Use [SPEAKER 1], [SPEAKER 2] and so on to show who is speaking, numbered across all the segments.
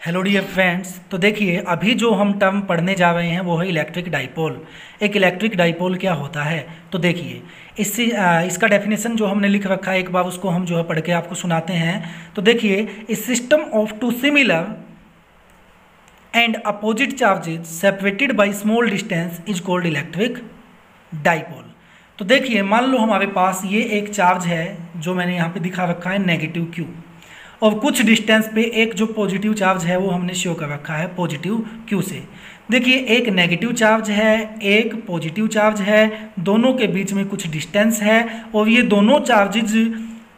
[SPEAKER 1] Hello dear friends. तो देखिए अभी जो हम टर्म पढ़ने जा रहे हैं वो है इलेक्ट्रिक डाइपोल। एक इलेक्ट्रिक डाइपोल क्या होता है तो देखिए इससे इसका डेफिनेशन जो हमने लिख रखा है एक बार उसको हम जो है पढ़ के आपको सुनाते हैं। तो देखिए इस system of two similar and opposite charges separated by small distance is called electric dipole. तो देखिए मान लो हमारे पास ये एक चार्ज है जो मैंने यहाँ पे दिखा रखा है नेगेटिव क्यू, और कुछ डिस्टेंस पे एक जो पॉजिटिव चार्ज है वो हमने शो कर रखा है पॉजिटिव क्यू से। देखिए एक नेगेटिव चार्ज है एक पॉजिटिव चार्ज है, दोनों के बीच में कुछ डिस्टेंस है और ये दोनों चार्जेज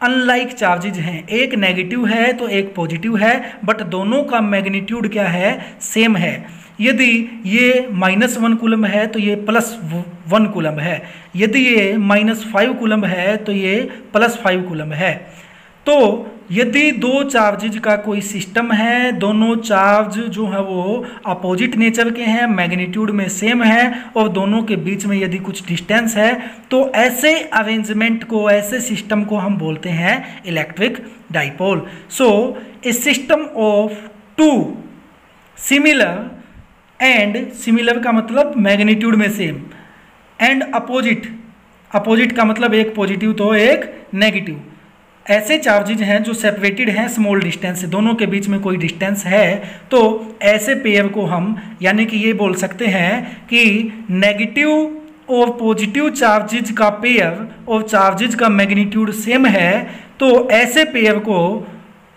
[SPEAKER 1] अनलाइक चार्जेज हैं। एक नेगेटिव है तो एक पॉजिटिव है, बट दोनों का मैग्नीट्यूड क्या है, सेम है। यदि ये -1 कूलम है तो ये +1 कूलम है, यदि ये -5 कूलम है तो ये +5 कूलम है। तो यदि दो चार्जेज का कोई सिस्टम है, दोनों चार्ज जो है वो अपोजिट नेचर के हैं, मैग्नीट्यूड में सेम है और दोनों के बीच में यदि कुछ डिस्टेंस है, तो ऐसे अरेंजमेंट को, ऐसे सिस्टम को हम बोलते हैं electric dipole. So a system of two similar, and similar का मतलब मैग्नीट्यूड में सेम, एंड अपोजिट, अपोजिट का मतलब एक पॉजिटिव तो एक नेगेटिव, ऐसे चार्जेज हैं जो सेपरेटेड हैं स्मॉल डिस्टेंस से, दोनों के बीच में कोई डिस्टेंस है, तो ऐसे पेयर को हम यानी कि ये बोल सकते हैं कि नेगेटिव और पॉजिटिव चार्जेज का पेयर और चार्जेज का मैग्नीट्यूड सेम है, तो ऐसे पेयर को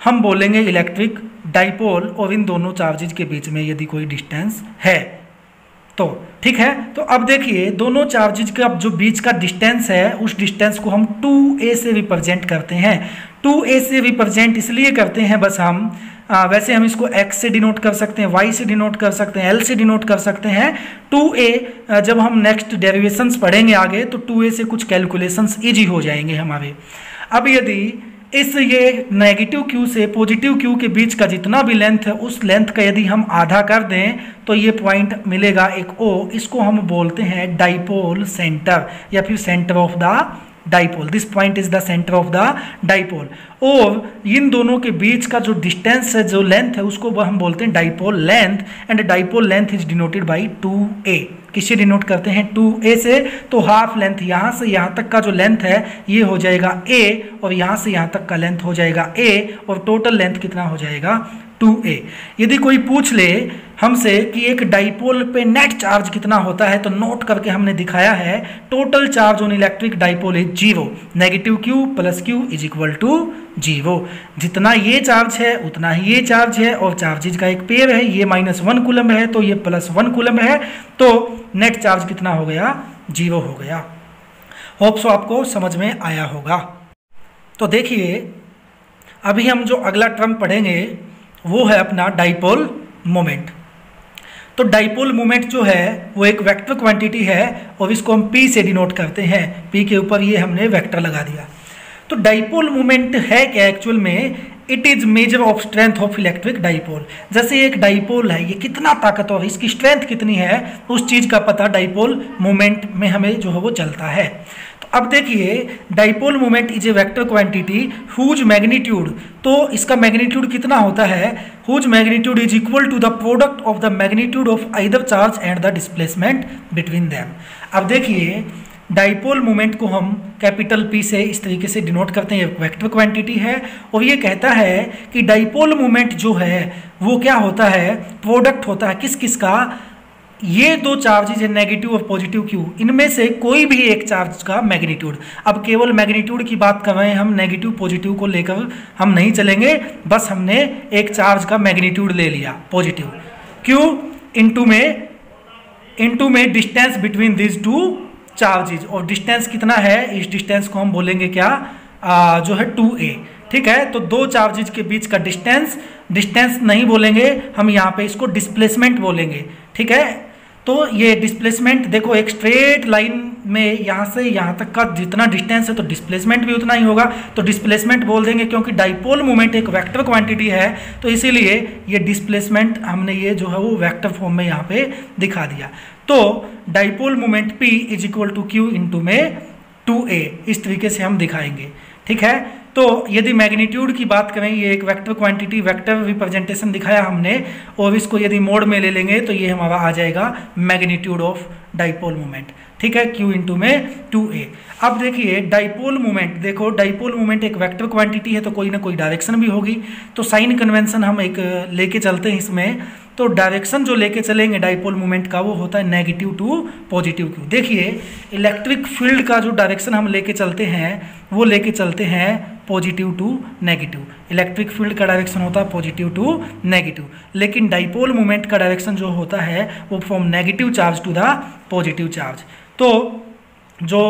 [SPEAKER 1] हम बोलेंगे इलेक्ट्रिक डाइपोल। और इन दोनों चार्जेज के बीच में यदि कोई डिस्टेंस है तो ठीक है। तो अब देखिए दोनों चार्जेज का जो बीच का डिस्टेंस है उस डिस्टेंस को हम 2a से रिप्रेजेंट करते हैं। 2a से रिप्रेजेंट इसलिए करते हैं बस हम वैसे हम इसको x से डिनोट कर सकते हैं, y से डिनोट कर सकते हैं, l से डिनोट कर सकते हैं। 2a जब हम नेक्स्ट डेरिवेशंस पढ़ेंगे आगे तो 2a से कुछ कैलकुलेशंस इजी हो जाएंगे हमारे। अब यदि इस ये नेगेटिव क्यू से पॉजिटिव क्यू के बीच का जितना भी लेंथ है उस लेंथ का यदि हम आधा कर दें तो ये पॉइंट मिलेगा एक O, इसको हम बोलते हैं डाइपोल सेंटर या फिर centre of the dipole. This point is the centre of the dipole. और इन दोनों के बीच का जो डिस्टेंस है, जो लेंथ है, उसको हम बोलते हैं dipole length, and dipole length is denoted by 2a। किससे डिनोट करते हैं, 2a से। तो हाफ लेंथ यहाँ से यहाँ तक का जो लेंथ है ये हो जाएगा a, और यहाँ से यहाँ तक का लेंथ हो जाएगा a, और टोटल लेंथ कितना हो जाएगा 2a। यदि कोई पूछ ले हमसे कि एक डाइपोल पे नेट चार्ज कितना होता है तो नोट करके हमने दिखाया है total charge on electric dipole is 0, negative q plus q is equal to 0। जितना ये चार्ज है उतना ही ये चार्ज है, और चार्जेज का एक पेयर है, ये -1 कूलम है तो ये +1 कूलम है, तो नेट चार्ज कितना हो गया, 0 हो गया। होप सो आपको समझ में आया होगा। तो देखिए अभी हम जो अगला टर्म पढ़ेंगे वो है अपना डाइपोल मोमेंट। तो डाइपोल मोमेंट जो है वो एक वेक्टर क्वांटिटी है और इसको हम P से डिनोट करते हैं। P के ऊपर ये हमने वेक्टर लगा दिया। तो डाइपोल मोमेंट है क्या एक्चुअल में, it is measure of strength of electric dipole. जैसे एक डाइपोल है, ये कितना ताकतवर है, इसकी स्ट्रेंथ कितनी है, उस चीज का पता डाइपोल मोमेंट में हमें जो है वो चलता है। तो अब देखिए dipole moment is a vector quantity whose magnitude, तो इसका मैग्नीट्यूड कितना होता है, whose magnitude is equal to the product of the magnitude of either charge and the displacement between them. अब देखिए डाइपोल मोमेंट को हम कैपिटल P से इस तरीके से डिनोट करते हैं, एक वेक्टर क्वांटिटी है, और ये कहता है कि डाइपोल मोमेंट जो है वो क्या होता है, प्रोडक्ट होता है किस किस का, ये दो चार्जेज है नेगेटिव और पॉजिटिव क्यू, इनमें से कोई भी एक चार्ज का मैग्नीट्यूड। अब केवल मैग्नीट्यूड की बात कर रहे हैं हम, नेगेटिव पॉजिटिव को लेकर हम नहीं चलेंगे, बस हमने एक चार्ज का मैग्नीट्यूड ले लिया पॉजिटिव, क्यू इनटू में distance between this two charges, और डिस्टेंस कितना है, इस डिस्टेंस को हम बोलेंगे क्या, जो है 2a। ठीक है, तो दो चार्जेज के बीच का डिस्टेंस नहीं बोलेंगे हम, यहाँ पे इसको डिस्प्लेसमेंट बोलेंगे। ठीक है, तो ये डिस्प्लेसमेंट देखो एक स्ट्रेट लाइन में यहाँ से यहाँ तक का जितना डिस्टेंस है तो डिस्प्लेसमेंट भी उतना ही होगा, तो डिस्प्लेसमेंट बोल देंगे क्योंकि डाइपोल मोमेंट एक वेक्टर क्वांटिटी है, तो इसीलिए ये डिस्प्लेसमेंट हमने ये जो है वो वेक्टर फॉर्म में यहाँ पे दिखा दिया। तो dipole moment P is equal to Q into में 2a, इस तरीके से हम दिखाएंगे। ठीक है, तो यदि मैग्नीट्यूड की बात करें, ये एक वेक्टर क्वांटिटी वेक्टर रिप्रेजेंटेशन दिखाया हमने, और इसको यदि मोड में ले लेंगे तो ये हमारा आ जाएगा मैग्नीट्यूड ऑफ डाइपोल मोमेंट, ठीक है, Q इंटू में 2a। अब देखिए डाइपोल मोमेंट, देखो डाइपोल मोमेंट एक वेक्टर क्वांटिटी है तो कोई ना कोई डायरेक्शन भी होगी, तो साइन कन्वेंशन हम एक लेके चलते हैं इसमें। तो डायरेक्शन जो लेके चलेंगे डाइपोल मोमेंट का वो होता है नेगेटिव टू पॉजिटिव Q। देखिए इलेक्ट्रिक फील्ड का जो डायरेक्शन हम लेके चलते हैं वो लेके चलते हैं positive to negative. Electric field का डायरेक्शन होता है पॉजिटिव टू नेगेटिव, लेकिन डाइपोल मोमेंट का डायरेक्शन जो होता है वो from negative charge to the positive charge. तो जो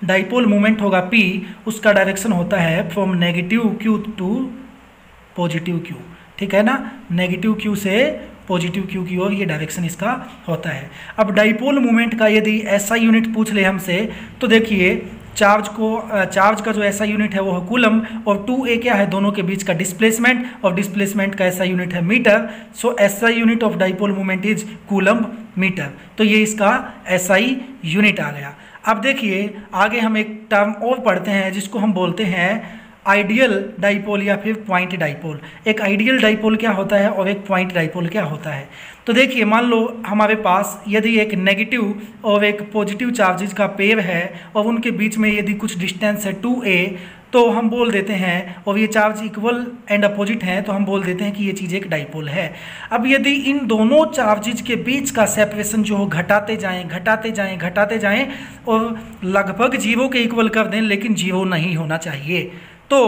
[SPEAKER 1] डाइपोल मोमेंट होगा P, उसका डायरेक्शन होता है from negative Q to positive Q, ठीक है ना, नेगेटिव Q से पॉजिटिव Q की ओर ये डायरेक्शन इसका होता है। अब डाइपोल मोमेंट का यदि ऐसा यूनिट पूछ ले हमसे, तो देखिए चार्ज का जो ऐसा यूनिट है वो है कूलम, और 2a क्या है, दोनों के बीच का डिस्प्लेसमेंट, और डिस्प्लेसमेंट का ऐसा यूनिट है मीटर। सो ऐसा unit of dipole moment is coulomb metre, तो ये इसका SI यूनिट आ गया। अब देखिए आगे हम एक टर्म और पढ़ते हैं जिसको हम बोलते हैं आइडियल डाइपोल या फिर पॉइंट डाइपोल। एक आइडियल डाइपोल क्या होता है और एक पॉइंट डाइपोल क्या होता है। तो देखिए मान लो हमारे पास यदि एक नेगेटिव और एक पॉजिटिव चार्जेज का पेयर है और उनके बीच में यदि कुछ डिस्टेंस है 2a, तो हम बोल देते हैं, और ये चार्ज इक्वल एंड अपोजिट हैं, तो हम बोल देते हैं कि ये चीज़ एक डाइपोल है। अब यदि इन दोनों चार्जेज के बीच का सेपरेशन जो हो घटाते जाएं और लगभग जीरो के इक्वल कर दें, लेकिन जीरो नहीं होना चाहिए, तो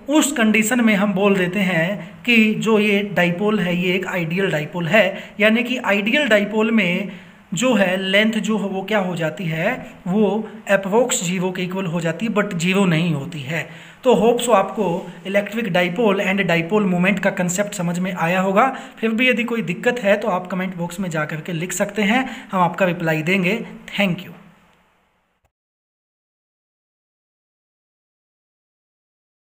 [SPEAKER 1] उस कंडीशन में हम बोल देते हैं कि जो ये डाइपोल है ये एक आइडियल डाइपोल है। यानी कि आइडियल डाइपोल में जो है लेंथ जो है वो क्या हो जाती है, वो अप्रोक्स जीरो के इक्वल हो जाती है, बट जीरो नहीं होती है। तो होप सो आपको electric dipole and dipole moment का कंसेप्ट समझ में आया होगा। फिर भी यदि कोई दिक्कत है तो आप कमेंट बॉक्स में जा करके लिख सकते हैं, हम आपका रिप्लाई देंगे। Thank you.